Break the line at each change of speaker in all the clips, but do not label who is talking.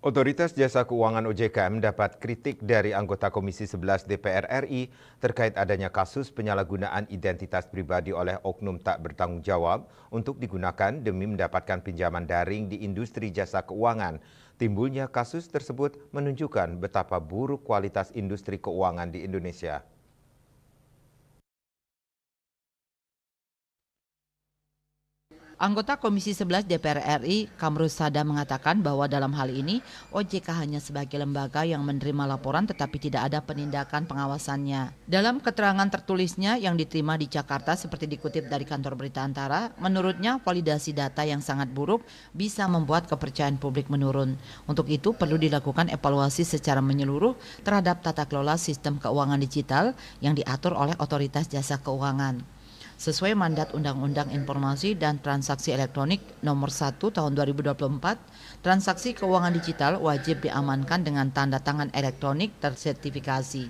Otoritas Jasa Keuangan OJK mendapat kritik dari anggota Komisi 11 DPR RI terkait adanya kasus penyalahgunaan identitas pribadi oleh oknum tak bertanggung jawab untuk digunakan demi mendapatkan pinjaman daring di industri jasa keuangan. Timbulnya kasus tersebut menunjukkan betapa buruk kualitas industri keuangan di Indonesia.
Anggota Komisi 11 DPR RI, Kamrus Sada mengatakan bahwa dalam hal ini OJK hanya sebagai lembaga yang menerima laporan tetapi tidak ada penindakan pengawasannya. Dalam keterangan tertulisnya yang diterima di Jakarta seperti dikutip dari kantor berita Antara, menurutnya validasi data yang sangat buruk bisa membuat kepercayaan publik menurun. Untuk itu perlu dilakukan evaluasi secara menyeluruh terhadap tata kelola sistem keuangan digital yang diatur oleh Otoritas Jasa Keuangan. Sesuai mandat Undang-Undang Informasi dan Transaksi Elektronik Nomor 1 Tahun 2024, transaksi keuangan digital wajib diamankan dengan tanda tangan elektronik tersertifikasi.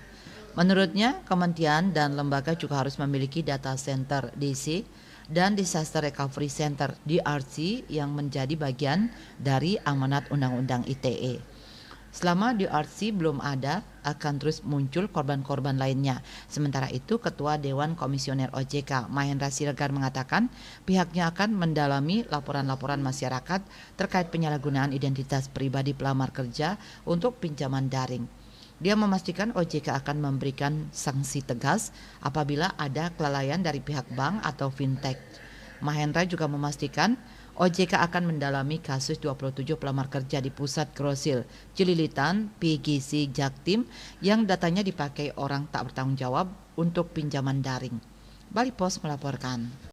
Menurutnya, kementerian dan lembaga juga harus memiliki data center DC dan Disaster Recovery Center DRC yang menjadi bagian dari amanat Undang-Undang ITE. Selama DRC belum ada, akan terus muncul korban-korban lainnya. Sementara itu, Ketua Dewan Komisioner OJK, Mahendra Siregar mengatakan pihaknya akan mendalami laporan-laporan masyarakat terkait penyalahgunaan identitas pribadi pelamar kerja untuk pinjaman daring. Dia memastikan OJK akan memberikan sanksi tegas apabila ada kelalaian dari pihak bank atau fintech. Mahendra juga memastikan OJK akan mendalami kasus 27 pelamar kerja di Pusat Grosir Cililitan PGC Jaktim yang datanya dipakai orang tak bertanggung jawab untuk pinjaman daring. Bali Pos melaporkan.